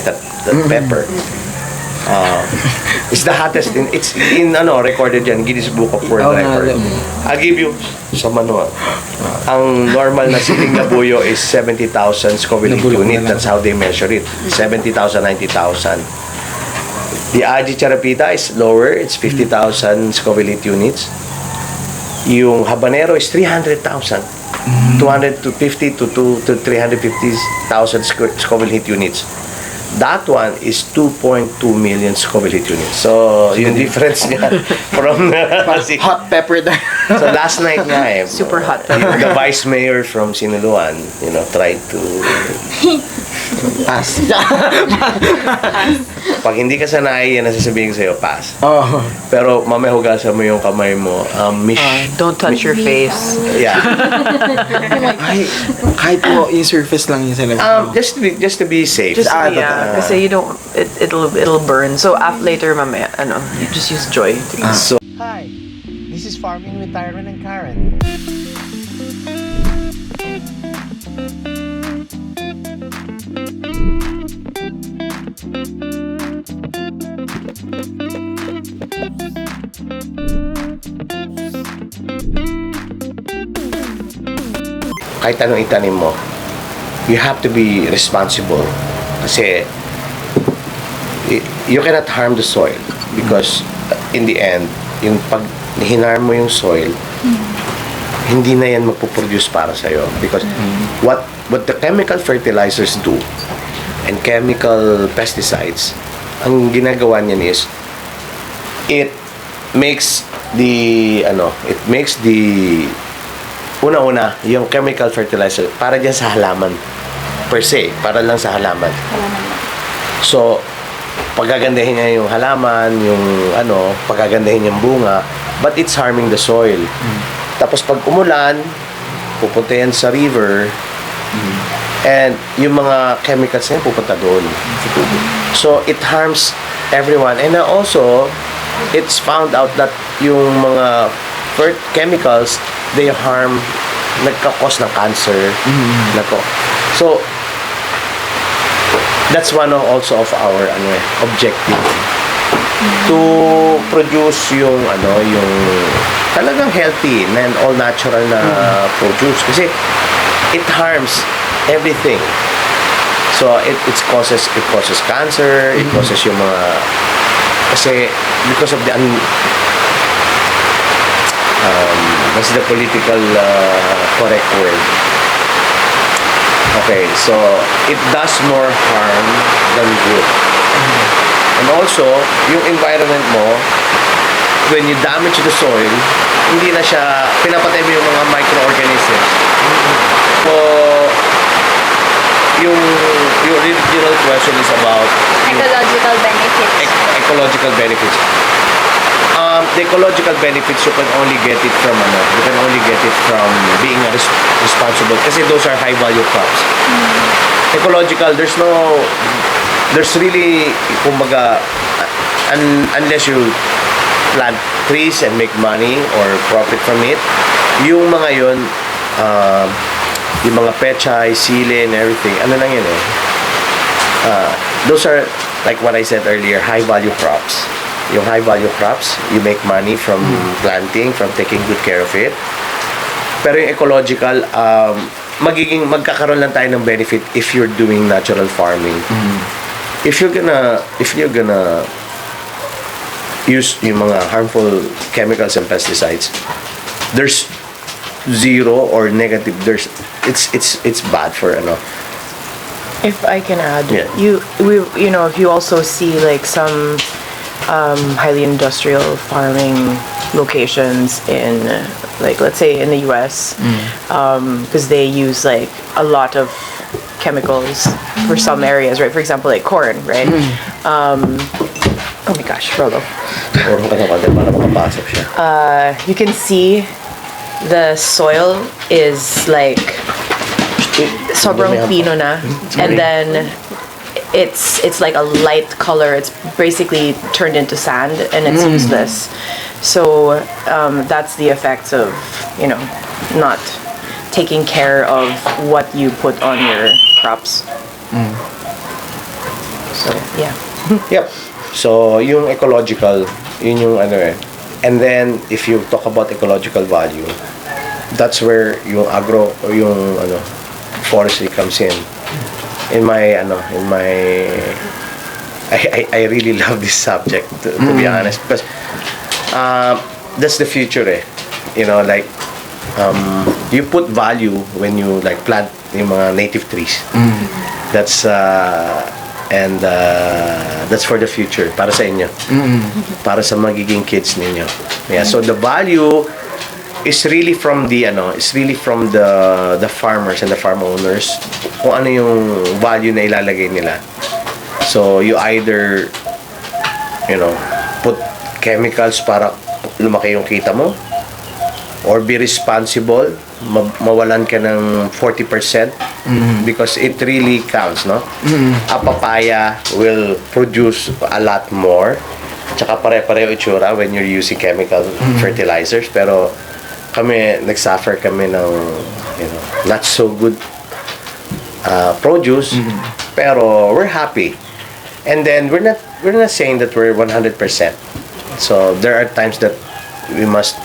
that pepper. It's the hottest it's in recorded yan, Guinness Book of World Record. I'll give you sa manual. Ang normal na siling labuyo is 70,000 Scoville unit. That's how they measure it. 70,000, 90,000. The Aji Charapita is lower. It's 50,000 Scoville units. Yung habanero is 300,000. 250 to 350,000 Scoville units. That one is 2.2 million Scoville units. So, yung difference niya from hot pepper there. So, last night nga super hot pepper. The vice mayor from Siniloan, tried to pass. Pag hindi ka sanay, yan ang sasabihin ko sa'yo, pass. Oh. Pero mamaya hugasan mo yung kamay mo. Don't touch your face. Yeah. Kahit po yung surface lang yung sinabi. Just to be safe. Kasi you don't, it'll burn. So later, mamaya, you just use Joy. So, hi, this is Farming with Tyron and Karen. Kahit anong itanim mo, you have to be responsible. Kasi you cannot harm the soil because in the end, yung pag hinarm mo yung soil, hindi na yan magpuproduce para sa'yo. Because what the chemical fertilizers do and chemical pesticides, ang ginagawa niyan is it makes the una-una, yung chemical fertilizer para dyan sa halaman per se, para lang sa halaman. So, pagagandahin niya yung halaman, yung pagagandahin yung bunga, but it's harming the soil. Tapos pag umulan, pupunta yan sa river, and yung mga chemicals na yan pupunta doon. So, it harms everyone. And also, it's found out that yung mga chemicals, they harm, nagka-cause ng cancer. So, that's one also of our objective to produce yung talagang healthy and all natural na produce kasi it harms everything. So it causes cancer, it causes yung mga kasi because of the what's the political correct word? Okay, so it does more harm than good. And also, yung environment mo, when you damage the soil, hindi na siya, pinapatay mo yung mga microorganisms. So, yung original question is about ecological benefits. Ecological benefits. The ecological benefits you can only get it from being responsible kasi those are high value crops. Ecological, there's really kumbaga unless you plant trees and make money or profit from it, yung mga yun yung mga pechay, sili and everything, lang yun those are like what I said earlier, high value crops. Yung high value crops, you make money from planting, from taking good care of it. Pero yung ecological, magkakaroon lang tayo ng benefit if you're doing natural farming. If you're gonna use yung mga harmful chemicals and pesticides, there's zero or negative. It's bad for If I can add, Yeah. if you also see like some highly industrial farming locations in, like, let's say in the US, because they use like a lot of chemicals for some areas, right? For example, like corn, right? Oh my gosh, Rolo. You can see the soil is like sobrang pino na, and then it's like a light color. It's basically turned into sand and it's useless. So that's the effects of not taking care of what you put on your crops. So, yeah. Yep. So, yung ecological, yun yung ano eh. And then, if you talk about ecological value, that's where yung agro, or yung ano, forestry comes in. In my, I really love this subject, to be honest, because that's the future eh. You know, like, you put value when you like plant yung mga native trees. That's that's for the future, para sa inyo, para sa magiging kids ninyo. Yeah, so the value is really from the the farmers and the farm owners, kung ano yung value na ilalagay nila. So you either put chemicals para lumaki yung kita mo, or be responsible, mawalan ka ng 40%, because it really counts, no? A papaya will produce a lot more, tsaka pare-pareho itsura when you're using chemical fertilizers, pero kami, nagsuffer kami ng not so good produce, pero we're happy. And then we're not saying that we're 100%. So there are times that we must,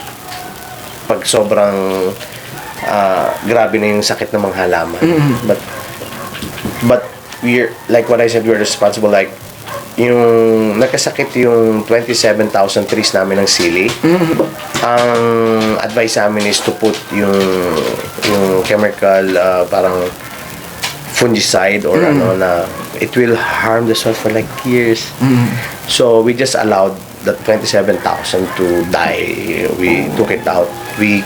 pag sobrang grabe na yung sakit ng mga halaman, but we're, like what I said, we're responsible. Like yung nagkasakit yung 27,000 trees namin ng sili, ang advice namin is to put yung chemical, parang fungicide or na it will harm the soil for like years. So we just allowed that 27,000 to die. We took it out. We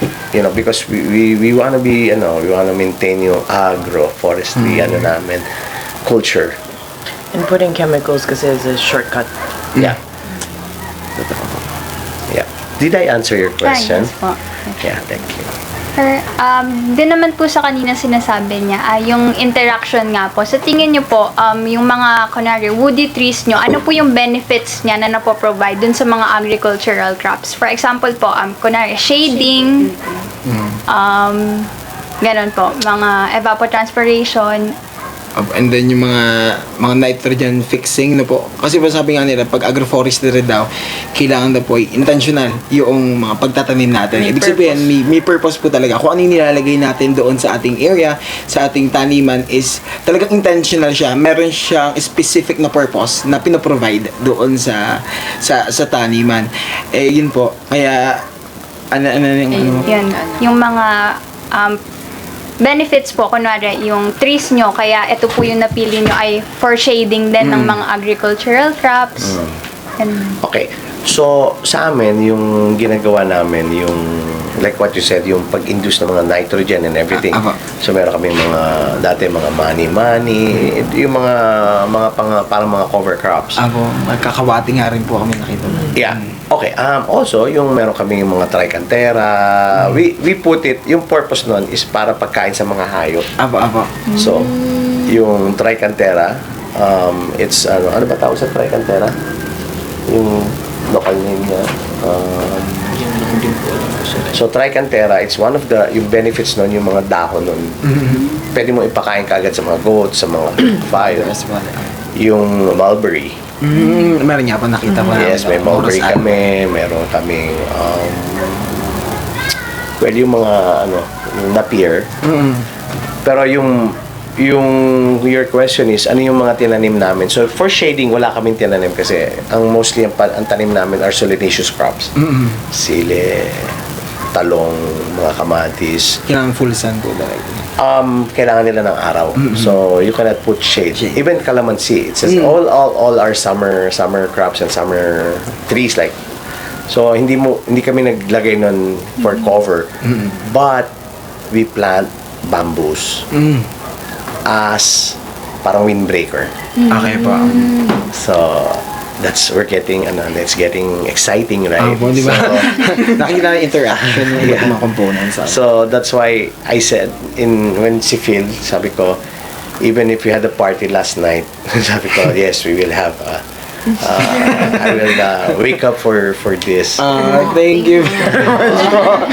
because we want to be we want to maintain yung agro forestry namin culture. And putting chemicals kasi is a shortcut. Yeah. Yeah. Did I answer your question? Yes po. Yeah, thank you. Sir, din naman po sa kanina sinasabi niya, yung interaction nga po. Sa tingin niyo po, yung mga, kunwari, woody trees niyo, ano po yung benefits niya na napoprovide dun sa mga agricultural crops? For example po, kunwari, shading, ganun po, mga evapotranspiration. And then yung mga nitrogen fixing, no po. Kasi po sabi nga nila, pag agroforestry daw, kailangan daw po intentional yung mga pagtatanim natin. Ibig sabihin, may purpose po talaga. Kung ano yung nilalagay natin doon sa ating area, sa ating taniman, is talagang intentional siya. Meron siyang specific na purpose na pinoprovide doon sa taniman. Eh, yun po. Kaya, Yun, yung mga benefits po, kunwari, yung trees nyo, kaya ito po yung napili nyo ay for shading din ng mga agricultural crops. Okay. So, sa amin, yung ginagawa namin, yung, like what you said, yung pag-induce ng mga nitrogen and everything. So, meron kami dati mga mani-mani, yung parang mga cover crops. magkakawati nga rin po kami nakita. Yeah. Okay. Also, yung meron kami yung mga tricantera. We put it, yung purpose nun is para pagkain sa mga hayop. So, yung tricantera, it's, ano ba tawag sa tricantera? Yung local name niya. So, tricantera, it's one of the, yung benefits nun, yung mga dahon nun. Pwede mo ipakain kaagad sa mga goats, sa mga fire. Yung mulberry. Meron nga pa nakita ko. Yes, may mulberry kami, meron kaming well, yung mga yung napier. Pero yung your question is ano yung mga tinanim namin. So for shading wala kaming tinanim kasi mostly ang tanim namin are solanaceous crops. Sili, talong, mga kamatis. Kailangan full sun po talaga. Kailangan nila ng araw. So you cannot put shade. Even calamansi, it says all our summer crops and summer trees like. So hindi kami naglagay nun for cover. But we plant bamboos as parang windbreaker. Okay po. So we're getting it's getting exciting, right? Diba? Nakikita yung interaction ng mga components. So that's why I said when si Phil, sabi ko, even if we had a party last night, sabi ko, yes, we will have I will wake up for this. Thank you very much po.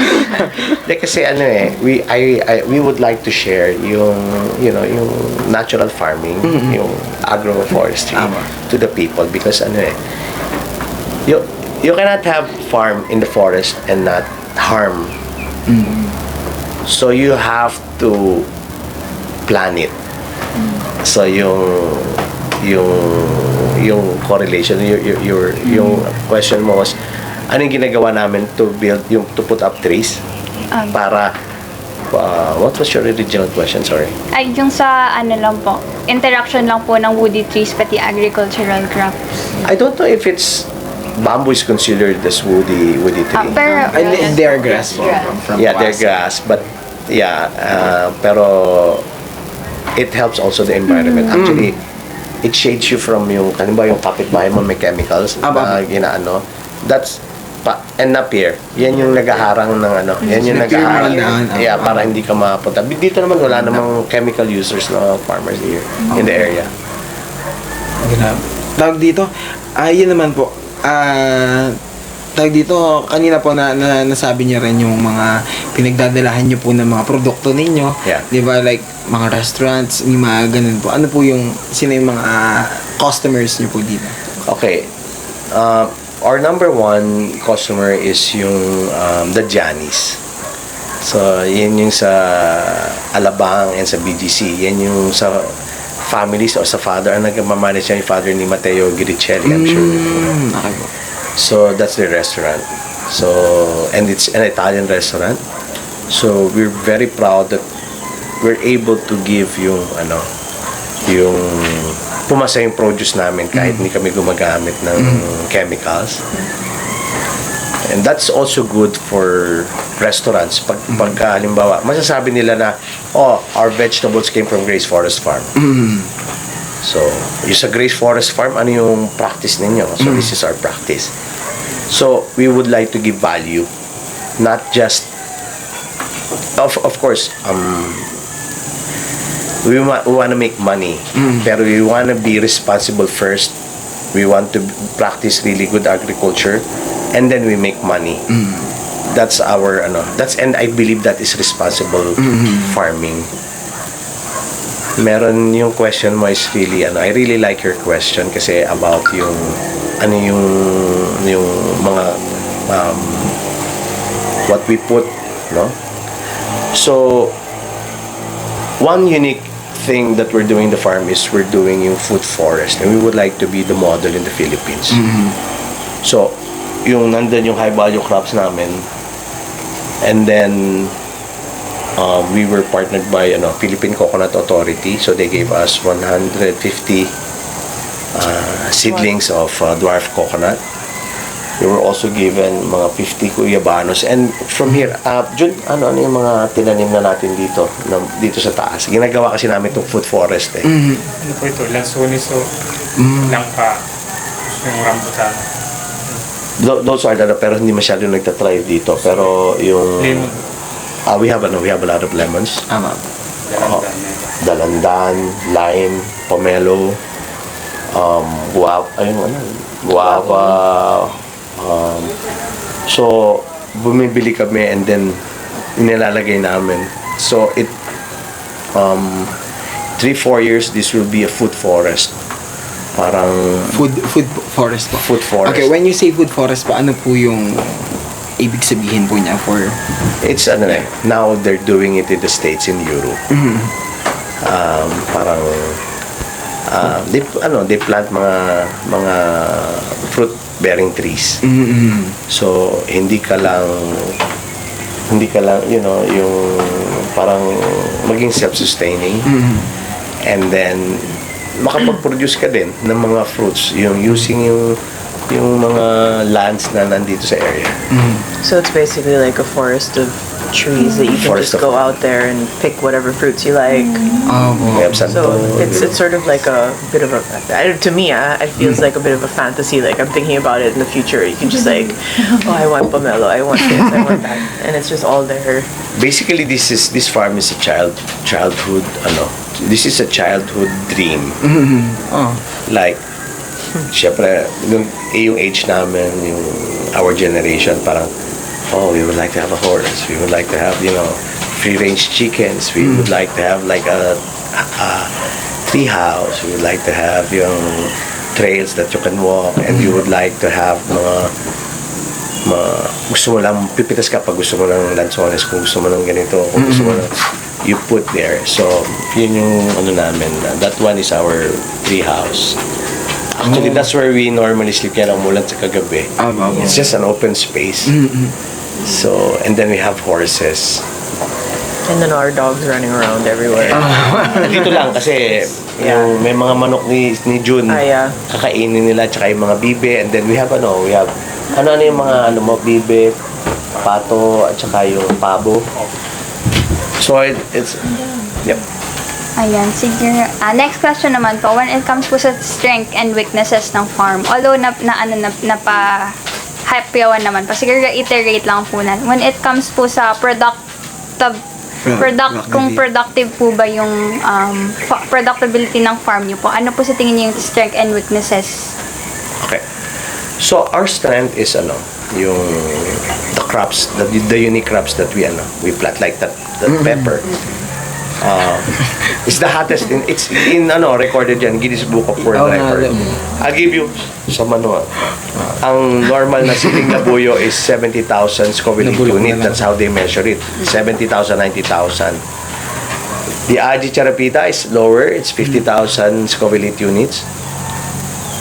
Kasi we would like to share yung yung natural farming, yung agroforestry to the people because you cannot have farm in the forest and not harm. So you have to plan it. So yung correlation, yung question mo was, anong ginagawa namin to put up trees para what was your original question? Sorry. Ay, yung sa lang po, interaction lang po ng woody trees pati agricultural crops. I don't know if it's bamboo is considered as woody tree. Pero, They're grass po. From They're grass, but pero it helps also the environment. Actually, it shades you from yung kapitbahay mo may chemicals na ginaano. That's and up here, yan yung naghaharang ng yan yung naghaharang. Para hindi ka mapunta. Dito naman wala namang chemical users na farmers here in the area. Tawag dito, yun naman po. Tawag dito, kanina po nasabi niyo rin yung mga pinagdadalahan niyo po ng mga produkto ninyo. Yeah. Di ba? Like, mga restaurants, yung mga ganun po. Ano po sino yung mga customers niyo po dito? Okay. Our number one customer is yung the Giannis. So, yan yung sa Alabang and sa BGC. Yan yung sa families o sa father. Ang nagmamanage yung father ni Matteo Giricelli, I'm sure. Okay po. So, that's the restaurant. So, and it's an Italian restaurant. So, we're very proud that we're able to give yung pumasa yung produce namin kahit hindi kami gumagamit ng chemicals. And that's also good for restaurants. Pagka halimbawa, masasabi nila na, our vegetables came from Grace Forest Farm. So, yung sa Grace Forest Farm, ano yung practice ninyo? So, this is our practice. So, we would like to give value. Not just, of course, we want to make money. Pero we want to be responsible first. We want to practice really good agriculture. And then we make money. That's our, and I believe that is responsible farming. Meron yung question mo is really I really like your question kasi about yung yung mga what we put, no? So one unique thing that we're doing in the farm is we're doing yung food forest and we would like to be the model in the Philippines. So yung nandun yung high value crops namin and then we were partnered by Philippine Coconut Authority, so they gave us 150 seedlings of dwarf coconut. We were also given mga 50 UP Banos, and from here Jun, ano yung mga tinanim na natin dito sa taas. Ginagawa kasi namin itong food forest Ano po ito? Lansones o langka, yung rambutan. Those are pero hindi masyado nagtatrive dito, pero yung Lemon. we have a lot of lemons. Dalandan, lime, pomelo, guava. So bumibili kami and then nilalagay namin. So it 3-4 years this will be a food forest. Parang Food forest po. Food forest. Okay, when you say food forest pa, ano po yung ibig sabihin po niya for... It's now they're doing it in the States, in Europe. Parang they plant mga fruit bearing trees. So hindi ka lang yung parang maging self-sustaining. And then makapag-produce ka din ng mga fruits yung using yung mga lands na nandito sa area. So it's basically like a forest of trees that you can Forest just go out there and pick whatever fruits you like. We have So santol, it's sort of like a bit of a, to me, it feels like a bit of a fantasy. Like I'm thinking about it in the future. You can just like, I want pomelo, I want this, I want that, and it's just all there. basically this farm is a childhood this is a childhood dream. Like Siyempre, yung age namin, yung our generation, parang, oh, we would like to have a horse. We would like to have, free-range chickens. We would like to have like a tree house. We would like to have yung trails that you can walk, and you would like to have gusto mo lang pipitas ka pag gusto mo ng lansones, kung gusto mo ng ganito, kung gusto mo ng you put there. So yun yung namin, that one is our tree house. Actually, that's where we normally sleep. Kaya lang mulan sa kagabi. It's just an open space. So, and then we have horses. And then our dogs running around everywhere. Dito lang kasi yung may mga manok ni June, kakainin nila, tsaka yung mga bibe, and then we have ano yung mga bibe, pato, at tsaka yung pabo. So it's yep. Ayan, sige. Next question naman po, when it comes po sa strength and weaknesses ng farm, although napa-happyawan naman pa, sige, reiterate lang po na, when it comes po sa kung productive po ba yung productability ng farm nyo po, ano po sa tingin niyo yung strength and weaknesses? Okay. So our strength is yung the crops, the unique crops that we plant, like that pepper. It's the hottest it's in recorded yan, Guinness Book of World Record. I'll give you some ang normal na siling na buyo is 70,000 Scoville unit. That's how they measure it. 70,000, 90,000. The Aji Charapita is lower. It's 50,000 Scoville units.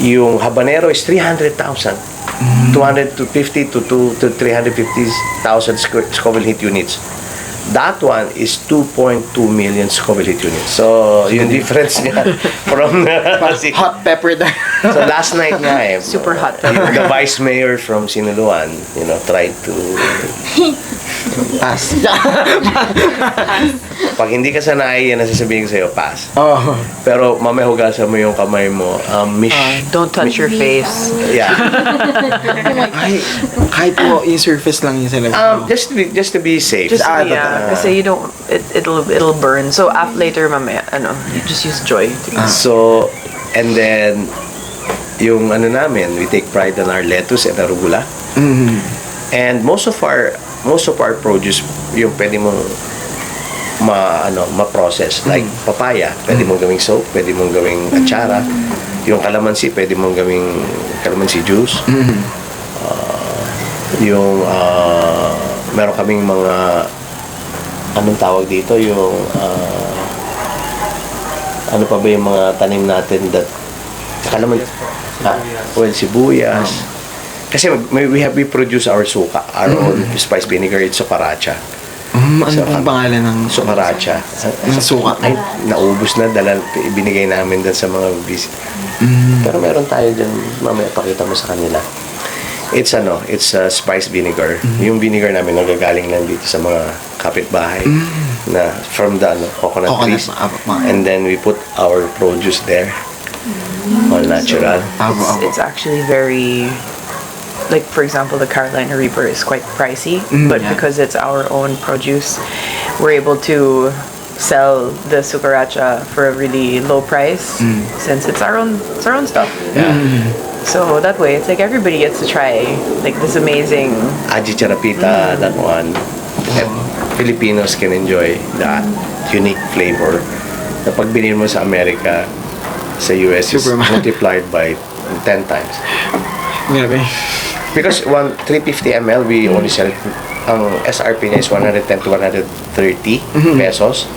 Yung habanero is 300,000. 250 to 350,000 Scoville units. That one is 2.2 million Scoville units. So, yung difference niya from hot pepper there. So, last night nga Super hot pepper. the vice mayor from Siniloan, tried to Pass. pag hindi ka sanay, yan ang sasabihin ko sa'yo, pass. Oh. Pero mamaya hugasan mo yung kamay mo. Don't touch your face. Yeah. Kahit po yung surface lang yung sinabi. Just to be safe. Kasi you don't, it'll burn. So later mamaya, you just use Joy. So, and then, yung namin, we take pride in our lettuce and arugula. And most of our produce, yung pwede mong ma-process, like papaya, pwede mong gawing soap, pwede mong gawing atsara. Yung kalamansi, pwede mong gawing kalamansi juice. Meron kaming mga anong tawag dito, yung ano pa ba yung mga tanim natin that kalamansi, sibuyas. Kasi we produce our suka, our own spice vinegar, it's sukaracha. Ano pong pangalan ng sukaracha? Ng suka? Ay, naubos na, ibinigay namin dun sa mga visit. Pero meron tayo dyan, mamaya pakita mo sa kanila. It's spice vinegar. Yung vinegar namin nagagaling lang dito sa mga kapitbahay na from the coconut trees. And then we put our produce there. All natural. It's actually very, like, for example, the Carolina Reaper is quite pricey, but because it's our own produce, we're able to sell the sukaracha for a really low price since it's our own stuff. So that way, it's like everybody gets to try like this amazing Aji Charapita, that one. And Filipinos can enjoy that unique flavor. Na pag binili mo sa Amerika, sa US is multiplied by 10 times. Grabe. Because 350 ml, we only sell, ang SRP niya is 110 to 130 pesos.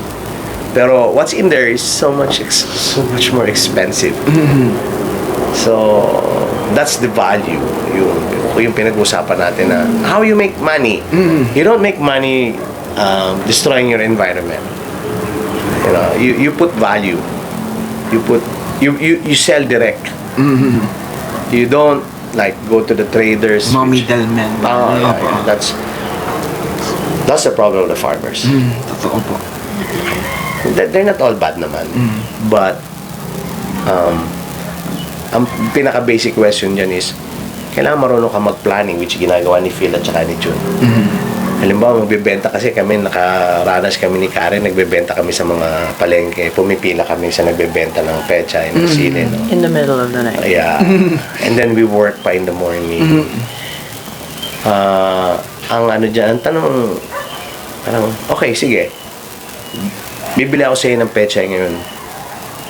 Pero what's in there is so much more expensive. So, that's the value. Yung pinag-usapan natin na how you make money. You don't make money destroying your environment. You put value. You sell direct. You don't like go to the traders. Mga middlemen. That's the problem of the farmers. Totoo po. They're not all bad naman. But ang pinaka-basic question dyan is kailangan marunong ka mag-planning, which ginagawa ni Phil at saka ni June. Halimbawa, magbebenta kasi kami, nakaranas kami ni Karen, nagbebenta kami sa mga palengke. Pumipila kami sa nagbebenta ng pechay, ng sili. No? In the middle of the night. Yeah. And then we work pa in the morning. Ang ano dyan, ang tanong, parang, okay, sige. Bibili ako sa'yo ng pechay ngayon.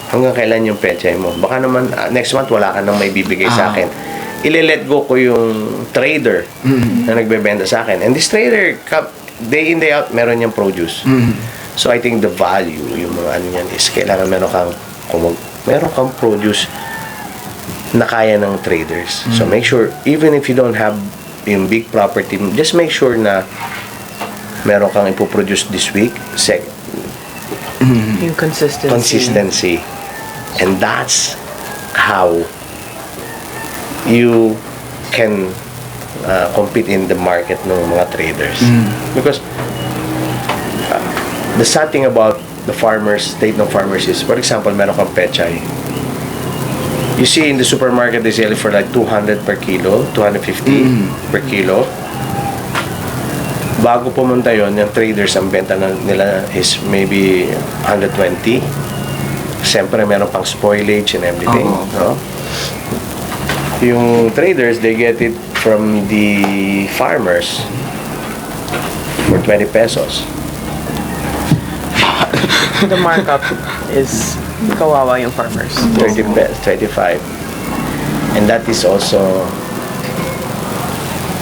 Hanggang kailan yung pechay mo? Baka naman, next month wala ka nang may bibigay sa akin. Ile-let go ko yung trader na nagbebenta sa akin. And this trader, day in, day out, meron niyang produce. So I think the value, yung mga ano yan, is kailangan meron kang produce na kaya ng traders. So make sure, even if you don't have yung big property, just make sure na meron kang ipoproduce this week. Yung consistency. And that's how you can compete in the market ng mga traders. Because the sad thing about the farmers, state ng farmers is, for example, meron kang pechay. You see in the supermarket, they sell it for like 200 per kilo, 250 per kilo. Bago pumunta yon, yung traders, ang benta nila is maybe 120. Siyempre, meron pang spoilage and everything. No? Yung traders, they get it from the farmers for 20 pesos. The markup is kawawa yung farmers. 30 pesos, 25. And that is also,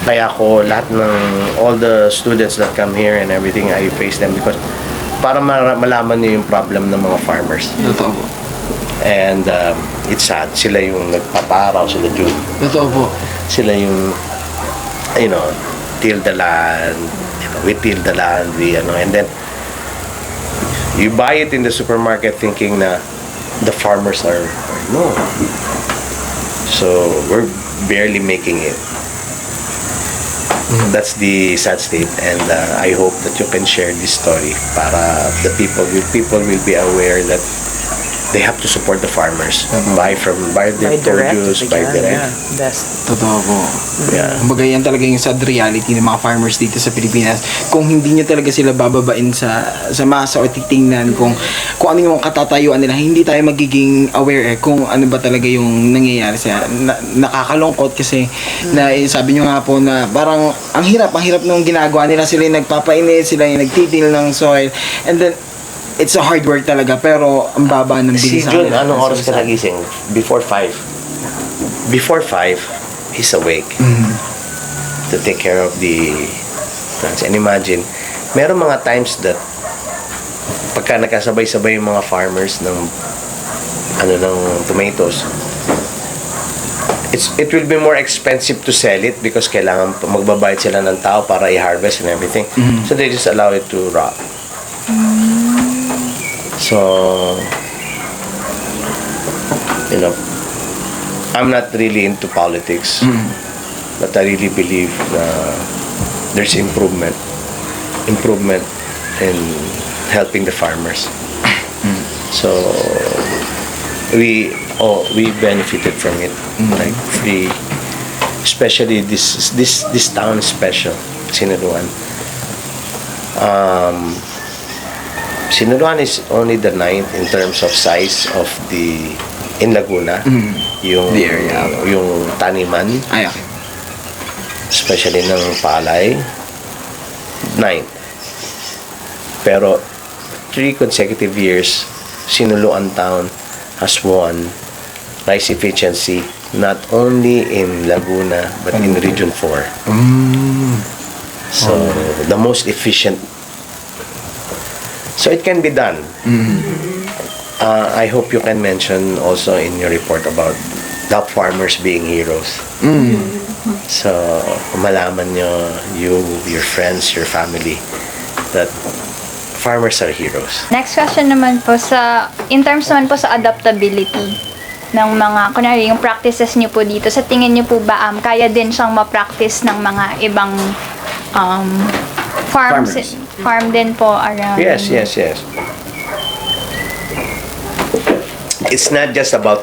kaya ko lahat ng all the students that come here and everything, I face them because para malaman niyo yung problem ng mga farmers. Totoo po. And it's sad. Sila yung nagpaparaw, sila June. Totoo po. Sila yung, till the land. We till the land. And then, you buy it in the supermarket thinking na the farmers are no. So, we're barely making it. That's the sad state, and I hope that you can share this story para the people will be aware that they have to support the farmers. Buy their produce, buy direct. Yeah, best. Totoo po. Yeah. Kumbaga yan talaga yung sad reality ng mga farmers dito sa Pilipinas. Kung hindi nyo talaga sila bababain sa masa o titingnan kung ano yung katatayuan nila, hindi tayo magiging aware kung ano ba talaga yung nangyayari sa nakakalungkot kasi na sabi nyo nga po na parang ang hirap nung ginagawa nila, sila yung nagpapainit, sila yung nagtitil ng soil, and then it's a hard work talaga, pero ang baba ng Si bilisan Jun, nila. anong oras ka nagising? Before 5. Before 5, he's awake to take care of the plants. And imagine, meron mga times that pagka nakasabay-sabay yung mga farmers ng tomatoes, it will be more expensive to sell it because kailangan magbabayad sila ng tao para i-harvest and everything. So they just allow it to rot. So, I'm not really into politics, but I really believe there's improvement in helping the farmers. So, we benefited from it, like free. Especially this town is special, Siniloan. Siniloan is only the 9th in terms of size of in Laguna, yung The area. Yung taniman, Ay, okay. especially ng palay, 9th. Pero 3 consecutive years, Siniloan town has won rice efficiency not only in Laguna but in Region 4. So the most efficient. So it can be done. I hope you can mention also in your report about the farmers being heroes. So malaman nyo, your friends, your family, that farmers are heroes. Next question naman po in terms naman po sa adaptability ng mga, kunwari yung practices niyo po dito, sa tingin niyo po ba kaya din siyang ma-practice ng mga ibang Farmers. farm din po around? Yes. It's not just about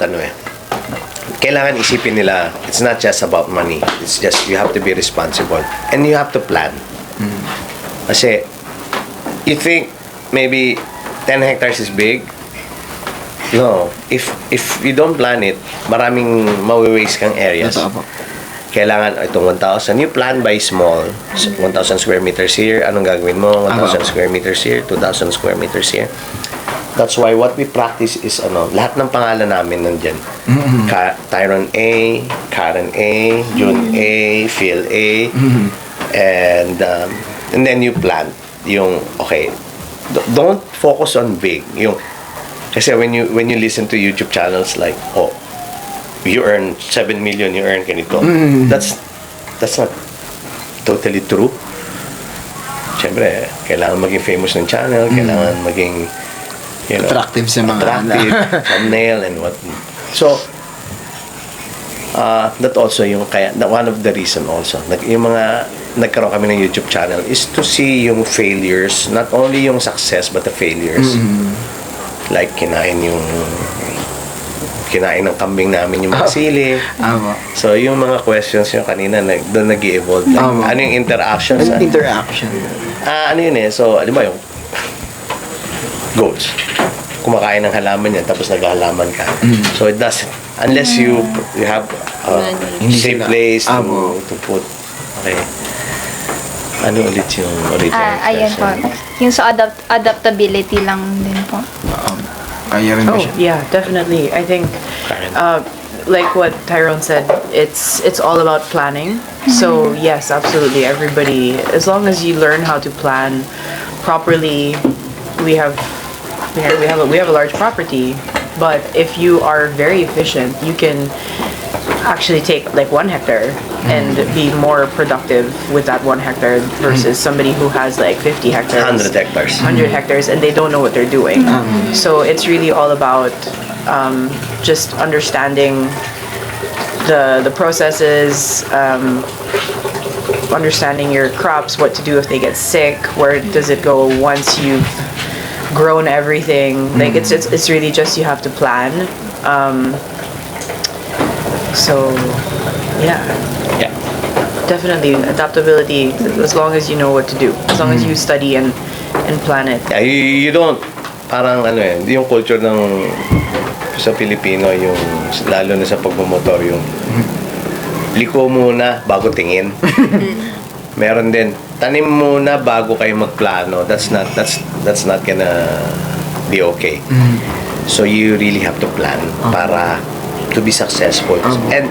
kailangan isipin nila, it's not just about money. It's just you have to be responsible and you have to plan. Kasi, you think maybe 10 hectares is big? No. If you don't plan it, maraming mawi-waste kang areas. Totoo po. Kailangan itong 1,000. You plan by small. 1,000 square meters here. Anong gagawin mo? 1,000 square meters here. 2,000 square meters here. That's why what we practice is lahat ng pangalan namin nandyan. Tyron A, Karen A, June A, Phil A, and then you plan yung, okay, don't focus on big. Kasi when you listen to YouTube channels like, you earn 7 million, you earn ganito. That's not totally true. Siyempre, kailangan maging famous ng channel, kailangan maging, Attractive sa mga thumbnail and what. So, that also one of the reason also. Yung mga nagkaroon kami ng YouTube channel is to see yung failures, not only yung success but the failures. Like kinain ng kambing namin yung mga sili. So, yung mga questions yung kanina, doon nag-i-evolve. Ano yung interactions? Ano yun So, alam mo yung goats. Kumakain ng halaman yan, tapos naghahalaman ka. So, it doesn't, unless you have a safe place to put. Okay. Ano ulit yung original Ayan po. Yung sa adaptability lang din po. Yeah, definitely. I think, like what Tyrone said, it's all about planning. So yes, absolutely. Everybody, as long as you learn how to plan properly, we have a large property. But if you are very efficient, you can actually take like 1 hectare and be more productive with that 1 hectare versus somebody who has like 50 hectares, 100 hectares, and they don't know what they're doing. So it's really all about just understanding the processes, understanding your crops, what to do if they get sick, where does it go once you've grown everything. Like it's really just you have to plan. So yeah, definitely adaptability, as long as you know what to do, as long as you study and plan it. Yeah, you don't, parang yung culture ng sa Pilipino, yung lalo na sa pagmumotor, yung liko muna bago tingin. Meron din, tanim muna bago kayo magplano. That's not gonna be okay. So you really have to plan para to be successful. And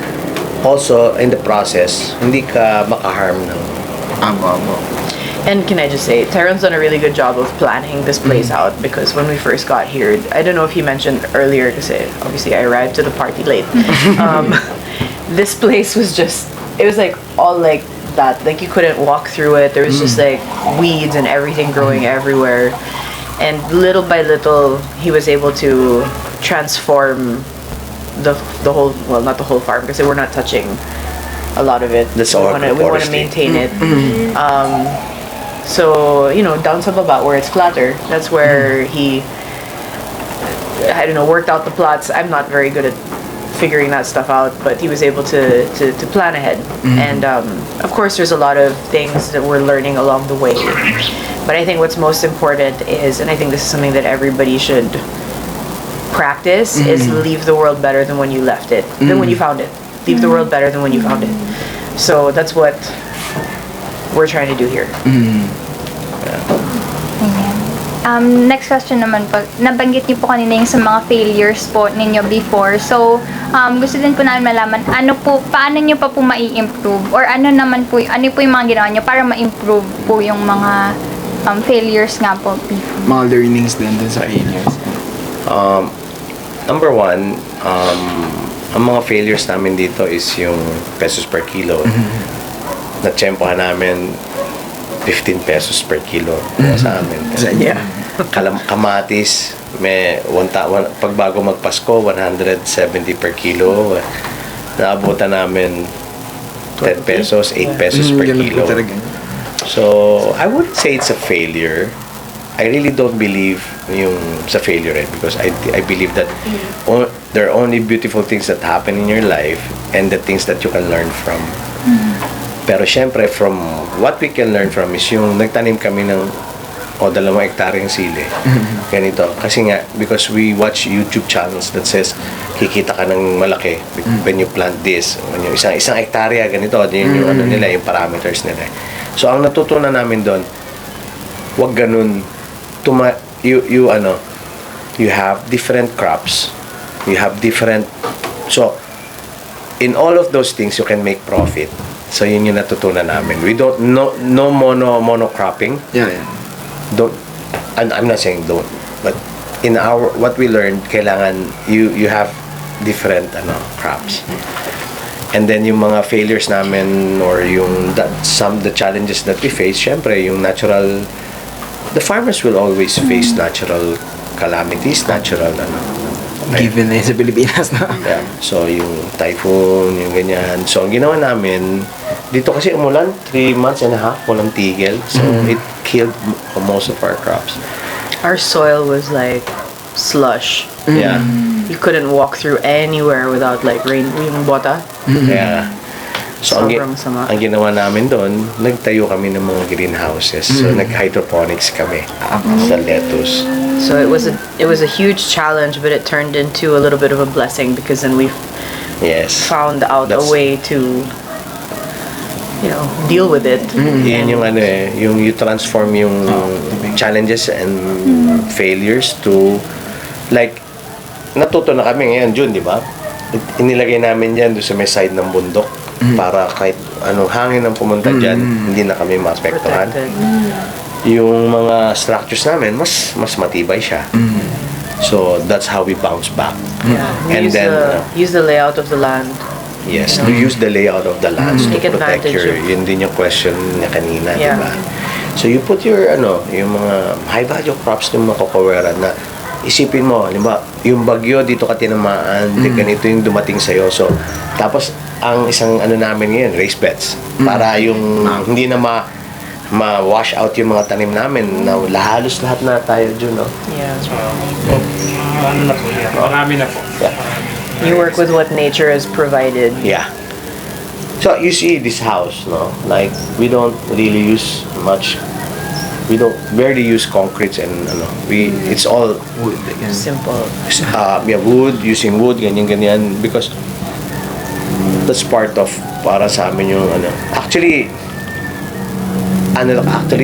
also, in the process, hindi ka makaharm ng And can I just say, Tyron's done a really good job of planning this place out, because when we first got here, I don't know if he mentioned earlier, because obviously I arrived to the party late. This place was it was like all like that. Like you couldn't walk through it. There was just like weeds and everything growing everywhere. And little by little, he was able to transform the whole, well, not the whole farm, because we're not touching a lot of it. That's we want to maintain it. So, down sa baba where it's flatter, that's where he, I don't know, worked out the plots. I'm not very good at figuring that stuff out, but he was able to plan ahead. And of course, there's a lot of things that we're learning along the way. But I think what's most important is, and I think this is something that everybody should practice, is leave the world better than when you left it, than when you found it. Leave the world better than when you found it. So that's what we're trying to do here. Next question naman po. Nabanggit niyo po kanina yung sa mga failures po ninyo before. So, gusto din po namin malaman, paano niyo pa po mai-improve? Or ano po yung mga ginawa niyo para ma-improve po yung mga failures nga po before? Mga learnings din dun sa failures. Number one, ang mga failures namin dito is yung pesos per kilo. Na-tsempohan namin 15 pesos per kilo sa amin. Kamatis, pag bago magpasko, 170 per kilo. Naabutan namin 10 pesos, 8 pesos per kilo. So, I wouldn't say it's a failure. I really don't believe yung sa failure because I believe that there are only beautiful things that happen in your life and the things that you can learn from. Pero syempre, from what we can learn from is yung nagtanim kami ng 2 hektaryeng sili. Ganito. Kasi nga, because we watch YouTube channels that says, kikita ka ng malaki when you plant this. When yung isang hektarya, ganito. Yun yung ano nila, yung parameters nila. So, ang natutunan namin doon, wag ganun. You have different crops. You have different... So, in all of those things, you can make profit. So, yun yung natutunan namin. We don't... No monocropping. Yeah. Don't, and I'm not saying don't, but in what we learned, kailangan you have different crops. And then yung mga failures namin or yung the challenges that we face, syempre yung the farmers will always face natural calamities, natural Given na yun sa Pilipinas na. yeah. So yung typhoon, yung ganyan. So ang ginawa namin, dito kasi umulan 3 months and a half, walang tigil. So it killed most of our crops. Our soil was like slush. Yeah. You couldn't walk through anywhere without like yung bota. Yeah. So Sobrang sama. ang ginawa namin doon, nagtayo kami ng mga greenhouses. So nag-hydroponics kami sa lettuce. So it was a huge challenge, but it turned into a little bit of a blessing because then we Yes. found out a That's- way to deal with it. Yan yung yung you transform yung challenges and failures to like natuto na kami ngayon June, di ba? Inilagay namin yan doon sa may side ng bundok para kahit anong hangin ang pumunta dyan, hindi na kami maapektuhan. Protected. Yung mga structures namin, mas matibay siya. So, that's how we bounce back. Yeah. And Use the layout of the land. yes, to use the layout of the lands to Take protect advantage of- yun din yung question niya kanina, Yeah. di ba? So, you put your, yung mga high-value crops ng mga kokowera na isipin mo, halimbawa, yung bagyo dito ka tinamaan, ganito yung dumating sa'yo. So, tapos, ang isang namin ngayon, raised beds. Para yung hindi na ma-wash out yung mga tanim namin na halos lahat na tayo dyan, no? Yeah. Ano na po yan? Marami na po. Yeah. You work with what nature has provided. Yeah. So, you see this house, no? Like, we don't really use much, we don't barely use concretes and, it's all Wood. Simple. wood, using wood, ganyan, because that's part of, para sa amin yung, actually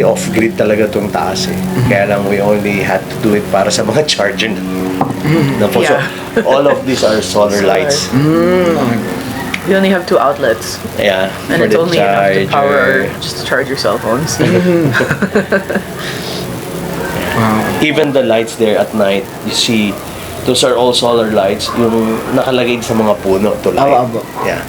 off-grid talaga itong taas eh. Kaya lang we only had to do it para sa mga charger na po. Yeah. So, all of these are solar lights. You only have 2 outlets, Yeah. and for it's the only enough to power charger. just to charge your cell phones. Wow. Even the lights there at night, you see, those are all solar lights. Yung nakalagay sa mga puno to light. Aba. Yeah.